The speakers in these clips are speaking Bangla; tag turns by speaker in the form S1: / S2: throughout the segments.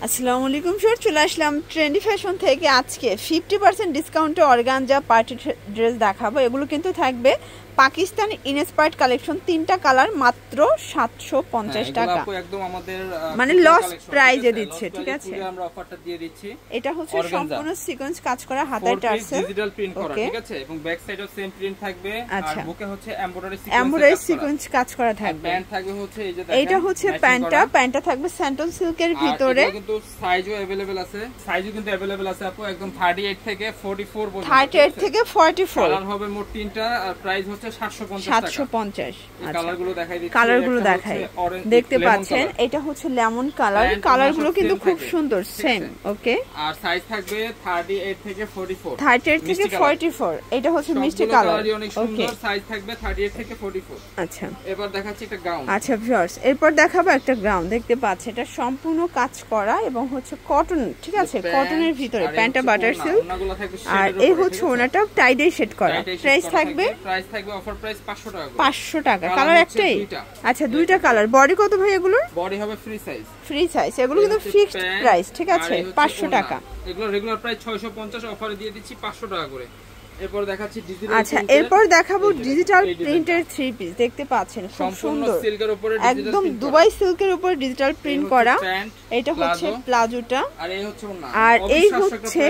S1: আসসালামু আলাইকুম স্যার, চলে আসলাম ট্রেন্ডি ফ্যাশন থেকে। আজকে 50% ডিসকাউন্টে অর্গানজা পার্টি ড্রেস দেখাবো। এগুলো কিন্তু থাকবে পাকিস্তানি ইনস্পায়ার্ড কালেকশন, 3টা কালার, মাত্র 750 টাকা।
S2: একদম আমাদের
S1: মানে লস প্রাইজে দিচ্ছে, ঠিক আছে?
S2: আমরা অফারটা দিয়ে দিচ্ছি।
S1: এটা হচ্ছে সম্পূর্ণ সিকোয়েন্স কাজ করা, হাতায় টার্সেল,
S2: ডিজিটাল প্রিন্ট করা, ঠিক আছে? এবং ব্যাক সাইডেও সেম প্রিন্ট থাকবে। আর বুকে হচ্ছে
S1: এমব্রয়ডারি সিকোয়েন্স কাজ করা থাকবে।
S2: প্যান্ট থাকবে হচ্ছে এই যে দেখেন,
S1: এটা হচ্ছে প্যান্টটা থাকবে স্যান্টন সিল্কের ভিতরে।
S2: কিন্তু সাইজও अवेलेबल আছে, সাইজও কিন্তু अवेलेबल আছে আপু, একদম 38 থেকে 44 পর্যন্ত।
S1: 38 থেকে 44
S2: কালার হবে মোট 3টা, আর প্রাইস হচ্ছে 750 টাকা।
S1: 750।
S2: আচ্ছা, কালারগুলো দেখাই দিচ্ছি।
S1: কালারগুলো দেখাই, দেখতে পাচ্ছেন এটা হচ্ছে লেমন কালার। কালারগুলো কিন্তু খুব সুন্দর, সেম। ওকে,
S2: আর সাইজ থাকবে 38 থেকে 44।
S1: 38 থেকে 44। এটা হচ্ছে মিষ্টি কালার।
S2: ওকে, সাইজ থাকবে 38 থেকে 44।
S1: আচ্ছা,
S2: এবার দেখাচ্ছি একটা গাউন।
S1: আচ্ছা ভিউয়ার্স, এরপর দেখাবো একটা গাউন। দেখতে পাচ্ছেন এটা সম্পূর্ণ কাজ করা এবং হচ্ছে কটন, ঠিক আছে? কটনের ভিতরে প্যান্টটা বাটার সিল্ক, আর এই হচ্ছে ওনাটা টাইডে সেট করা। প্রাইস থাকবে
S2: অফার প্রাইস 500 টাকা।
S1: 500 টাকা। কালার একটাই? আচ্ছা, দুইটা কালার। বডি কত ভাই এগুলোর?
S2: বডি হবে ফ্রি সাইজ।
S1: Free size. এগুলো কিন্তু ফিক্সড প্রাইস, ঠিক আছে? 500 টাকা।
S2: এগুলো রেগুলার প্রাইস 650, অফারে দিয়ে দিচ্ছি 500 টাকা করে। এরপর দেখাচ্ছি ডিজিটাল।
S1: আচ্ছা, এরপর দেখাবো ডিজিটাল প্রিন্টের 3 পিস। দেখতে পাচ্ছেন খুব সুন্দর,
S2: সিল্কের উপরে
S1: একদম দুবাই সিল্কের উপর ডিজিটাল প্রিন্ট করা। এটা হচ্ছে প্লাজোটা,
S2: আর এই হচ্ছে ওড়না,
S1: আর এই হচ্ছে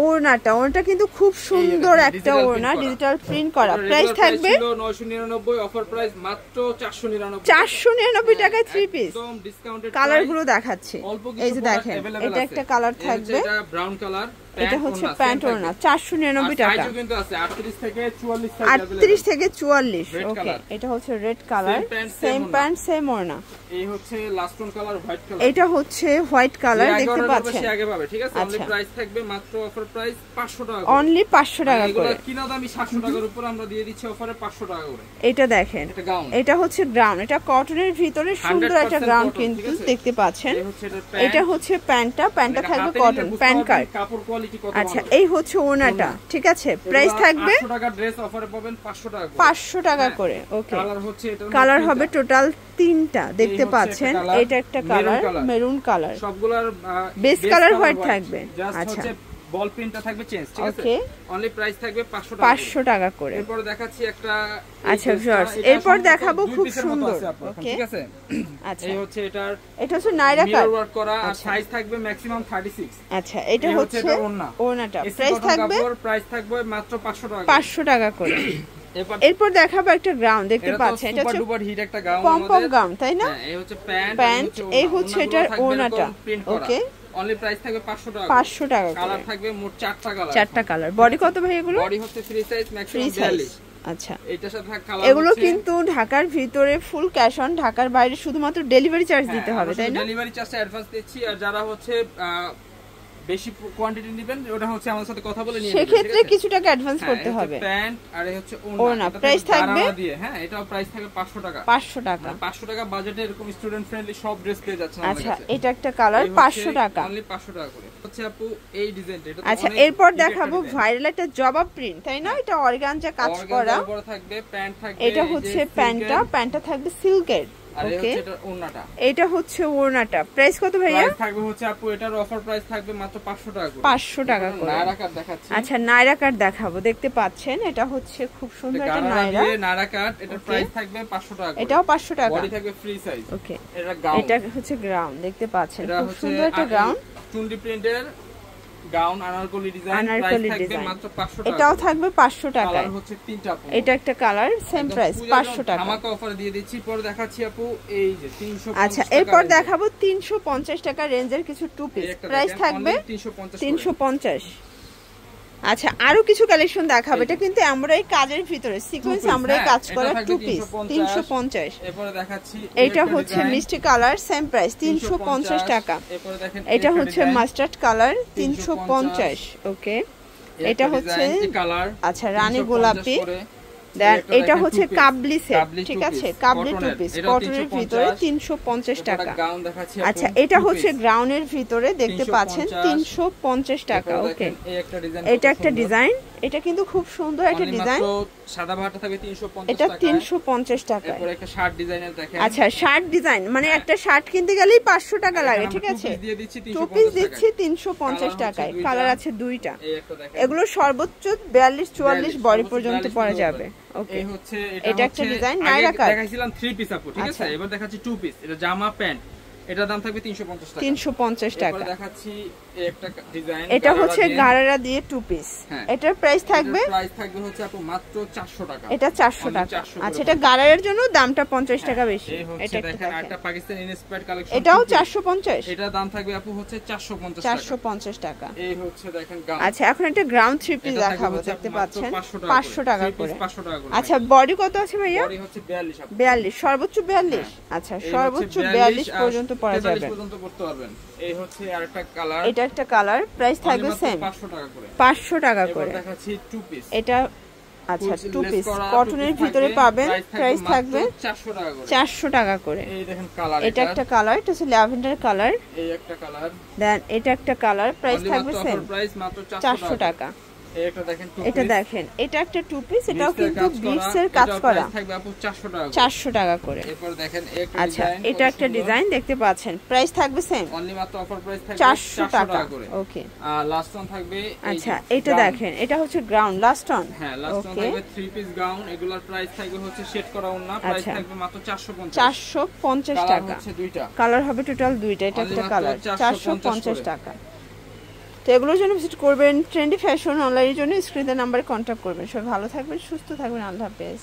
S1: ওড়নাটা। ওড়নাটা কিন্তু খুব সুন্দর একটা ওড়না, ডিজিটাল প্রিন্ট করা। প্রাইস থাকবে
S2: 999, অফার প্রাইস মাত্র 499।
S1: 499 টাকায় 3 পিস।
S2: একদম ডিসকাউন্টেড।
S1: কালারগুলো দেখাচ্ছি, এই যে দেখেন, এটা একটা কালার থাকবে,
S2: এটা ব্রাউন কালার।
S1: এটা হচ্ছে প্যান্ট ওড়না, 499 টাকা।
S2: সাইজও কিন্তু আছে 38 থেকে 44 সাইজ।
S1: 38 থেকে 44। ওকে, এটা হচ্ছে red colour, same pant same ওড়না।
S2: এই হচ্ছে last one colour, white colour.
S1: এটা হচ্ছে হোয়াইট কালার, দেখতে পাচ্ছেন।
S2: আগে পাবে, ঠিক আছে? অনলি প্রাইস থাকবে মাত্র অফার প্রাইস 500 টাকা।
S1: অনলি 500 টাকা করে।
S2: কিনা দামি 700 টাকার উপর আমরা দিয়ে দিচ্ছি অফারে 500 টাকা করে।
S1: এটা দেখেন, এটা হচ্ছে গ্রাউন্ড, এটা কটনের ভিতরে সুন্দর একটা গ্রাউন্ড কিন্তু দেখতে পাচ্ছেন। এটা হচ্ছে প্যান্টটা থাকবে কটন, প্যান্ট কাট।
S2: কাপড় কোয়ালিটি কত।
S1: আচ্ছা, এই হচ্ছে ওনাটা, ঠিক আছে? প্রাইস থাকবে
S2: 800 টাকা। ড্রেস অফারে পাবেন 500 টাকা করে।
S1: 500 টাকা করে। ওকে,
S2: কালার হচ্ছে এটা,
S1: কালার হবে টোটাল 3টা। দেখতে পাচ্ছেন, এটা একটা কালার, মেরুন কালার।
S2: সবগুলোর
S1: বেস কালার হোয়াইট থাকবে।
S2: আচ্ছা, বল প্রিন্টটা থাকবে চেঞ্জ, ঠিক আছে?
S1: ওকে,
S2: অনলি প্রাইস থাকবে 500 টাকা।
S1: 500 টাকা করে।
S2: এরপর দেখাচ্ছি একটা।
S1: আচ্ছা ভিউয়ার্স, এরপর দেখাবো খুব সুন্দর। ওকে,
S2: ঠিক আছে?
S1: আচ্ছা,
S2: এই হচ্ছে
S1: এটা হচ্ছে নাইরা কাট
S2: ওয়ার্ক করা, আর সাইজ থাকবে ম্যাক্সিমাম 36।
S1: আচ্ছা, এটা হচ্ছে ওনাটা। প্রাইস
S2: থাকবে মাত্র 500 টাকা।
S1: 500 টাকা করে। এরপর দেখাবো একটা গ্রাউন্ড। দেখতে পাচ্ছেন, এটা হচ্ছে
S2: সুপার হিট একটা গাউন,
S1: পম গাউন, তাই না?
S2: হ্যাঁ, এই হচ্ছে প্যান্ট,
S1: এই হচ্ছে এটার ওনাটা। ওকে,
S2: অনলি প্রাইস থাকবে 500 টাকা।
S1: 500 টাকা।
S2: কালার থাকবে মোট 4টা কালার।
S1: 4টা কালার। বডি কত ভাই এগুলো?
S2: বডি হচ্ছে ফ্রি সাইজ, ম্যাক্সিমাম 42।
S1: আচ্ছা,
S2: এটার সাথে কালার।
S1: এগুলো কিন্তু ঢাকার ভিতরে ফুল ক্যাশ অন, ঢাকার বাইরে শুধুমাত্র ডেলিভারি চার্জ দিতে হবে, তাই না?
S2: ডেলিভারি চার্জটা অ্যাডভান্স দিচ্ছি, আর যারা হচ্ছে বেশি কোয়ান্টিটি নেবেন, ওটা হচ্ছে আমাদের সাথে কথা বলে নিয়ে নেবেন।
S1: সেক্ষেত্রে কিছু টাকা অ্যাডভান্স করতে হবে।
S2: প্যান্ট আর এই হচ্ছে
S1: ওড়না। প্রাইস থাকবে,
S2: হ্যাঁ, এটাও প্রাইস থাকবে 500 টাকা।
S1: 500 টাকা।
S2: 500 টাকা বাজেটে এরকম স্টুডেন্ট ফ্রেন্ডলি সব ড্রেস পেয়ে যাচ্ছেন আমাদের কাছে।
S1: আচ্ছা, এটা একটা কালার, 500 টাকা।
S2: অনলি 500 টাকা করে হচ্ছে আপু এই ডিজাইনটা। এটা
S1: আচ্ছা, এরপর দেখাবো ভাইরাল একটা জবাব প্রিন্ট, তাই না? এটা অর্গানজা কাজ করা।
S2: উপরে থাকবে প্যান্ট থাকবে,
S1: এটা হচ্ছে প্যান্টটা থাকবে সিল্কের। ওকে, এটা হচ্ছে ওড়নাটা। প্রাইস কত ভাইয়া?
S2: প্রাইস থাকবে হচ্ছে আপু, এটার অফার প্রাইস থাকবে মাত্র 500 টাকা করে।
S1: 500 টাকা করে।
S2: নায়রা কাট দেখাচ্ছি।
S1: আচ্ছা, নায়রা কাট দেখাবো। দেখতে পাচ্ছেন, এটা হচ্ছে খুব সুন্দর একটা
S2: নায়রা কাট। এটার প্রাইস থাকবে 500 টাকা করে।
S1: এটাও 500 টাকা।
S2: বডি থাকবে ফ্রি সাইজ।
S1: ওকে,
S2: এটা
S1: হচ্ছে গ্রাউন্ড। দেখতে পাচ্ছেন, খুব সুন্দর একটা গ্রাউন্ড,
S2: চুন্ডি প্রিন্টের গাউন, আনারকলি ডিজাইন। প্রাইস থাকবে মাত্র 500 টাকা।
S1: এটাও থাকবে 500 টাকা।
S2: কালার হচ্ছে 3টা।
S1: এটা একটা কালার, সেম প্রাইস 500 টাকা।
S2: ধামাকা অফারে দিয়ে দিচ্ছি। পরে দেখাচ্ছি আপু এই যে 350।
S1: আচ্ছা, এরপর দেখাবো 350 টাকা রেঞ্জের কিছু টু পিস। প্রাইস থাকবে 350। আচ্ছা, আরো কিছু কালেকশন দেখাবো। এটা কিন্তু আমরাই কাজের ভিতরে সিকোয়েন্স আমরাই কাজ করা টু পিস, 350।
S2: এরপর দেখাচ্ছি
S1: এটা হচ্ছে মিষ্টি কালার, সেম প্রাইস 350 টাকা।
S2: এরপর দেখেন,
S1: এটা হচ্ছে মাস্টার্ড কালার, 350। ওকে, এটা হচ্ছে
S2: কালার।
S1: আচ্ছা, রানী গোলাপি, দেন এটা হচ্ছে কাবলি সেট, ঠিক আছে, কাবলি টু পিস কটনের ভিতরে 350 টাকা। আচ্ছা এটা হচ্ছে গ্রাউন্ডের ভিতরে দেখতে পাচ্ছেন 350 টাকা। ওকে, এটা একটা ডিজাইন, এটা কিন্তু খুব সুন্দর একটা ডিজাইন,
S2: সাদা বাহারটা থাকবে 350
S1: এটা
S2: টাকা,
S1: 350 টাকা।
S2: এরপর একটা শার্ট ডিজাইনের দেখেন।
S1: আচ্ছা শার্ট ডিজাইন মানে একটা শার্ট কিনতে গেলেই 500 টাকা লাগে, ঠিক আছে, টু পিস দিচ্ছি 350 টাকায়। কালার আছে দুইটা, এগুলো সর্বোচ্চ 42-44 বডি পর্যন্ত পরা যাবে। ওকে, এটা একটা ডিজাইন নাইরা কাট
S2: দেখাইছিলাম 3 পিস আপু, ঠিক আছে, এবার দেখাচ্ছি 2 পিস। এটা জামা প্যান্ট, এটার দাম থাকবে 350 টাকা।
S1: 350 টাকা।
S2: এরপর দেখাচ্ছি একটা ডিজাইন,
S1: এটা হচ্ছে গারারা দিয়ে 2 পিস, এটার প্রাইস থাকবে
S2: হচ্ছে আপু মাত্র 400 টাকা।
S1: এটা 400 টাকা। আচ্ছা এটা গারারের জন্য দামটা 50 টাকা বেশি।
S2: এটা দেখেন একটা পাকিস্তানি ইন্সপায়ার্ড কালেকশন,
S1: এটাও 450,
S2: এটার দাম থাকবে আপু হচ্ছে 450 টাকা।
S1: 450 টাকা।
S2: এই হচ্ছে দেখেন গাউন।
S1: আচ্ছা এখন একটা গ্রাউন্ড 3 পিস দেখাবো, দেখতে পাচ্ছেন 500 টাকা করে।
S2: 500 টাকা করে।
S1: আচ্ছা বডি কত আছে ভাইয়া?
S2: বডি হচ্ছে 42 আপু।
S1: 42, সর্বোচ্চ 42। আচ্ছা সর্বোচ্চ 42 পর্যন্ত পরা যাবে,
S2: পর্যন্ত করতে পারবেন। এই হচ্ছে আরেকটা কালার,
S1: এটা একটা কালার, প্রাইস থাকবে সেম
S2: 500 টাকা করে।
S1: 500 টাকা করে।
S2: এবার দেখাচ্ছি 2 পিস,
S1: এটা আচ্ছা 2 পিস কটনের ভিতরে পাবেন, প্রাইস থাকবে
S2: 400 টাকা করে।
S1: 400 টাকা করে।
S2: এই দেখেন কালার,
S1: এটা একটা কালার, এটা হচ্ছে ল্যাভেন্ডার কালার।
S2: এই একটা কালার,
S1: দেন এটা একটা কালার, প্রাইস থাকবে সেম,
S2: প্রাইস মাত্র
S1: 400 টাকা।
S2: এটা দেখেন 2 পিস,
S1: এটা দেখেন এটা একটা 2 পিস, এটাও কিন্তু বিটস এর কাজ করা,
S2: থাকবে আপু 400 টাকা করে।
S1: 400 টাকা করে।
S2: এরপর দেখেন একটা
S1: আচ্ছা
S2: ডিজাইন,
S1: এটা একটা ডিজাইন দেখতে পাচ্ছেন, প্রাইস থাকবে সেম,
S2: অনলি মাত্র অফার প্রাইস থাকবে
S1: 400 টাকা
S2: করে।
S1: ওকে,
S2: আর লাস্ট ওয়ান থাকবে
S1: আচ্ছা এটা দেখেন, এটা হচ্ছে গ্রাউন্ড লাস্ট অন।
S2: হ্যাঁ লাস্ট ওয়ান থাকবে 3 পিস গাউন, এগুলোর প্রাইস থাকবে হচ্ছে সেট করা ওন্না, প্রাইস থাকবে মাত্র 450
S1: 450 টাকা।
S2: হচ্ছে দুইটা
S1: কালার হবে টোটাল দুইটা, এটা একটা কালার 450 টাকা। তো এগুলোর জন্য ভিজিট করবেন ট্রেন্ডি ফ্যাশন অনলাইনের জন্য স্ক্রিনের নাম্বারে কন্ট্যাক্ট করবেন। সবাই ভালো থাকবেন, সুস্থ থাকবেন, আল্লাহ হাফেজ।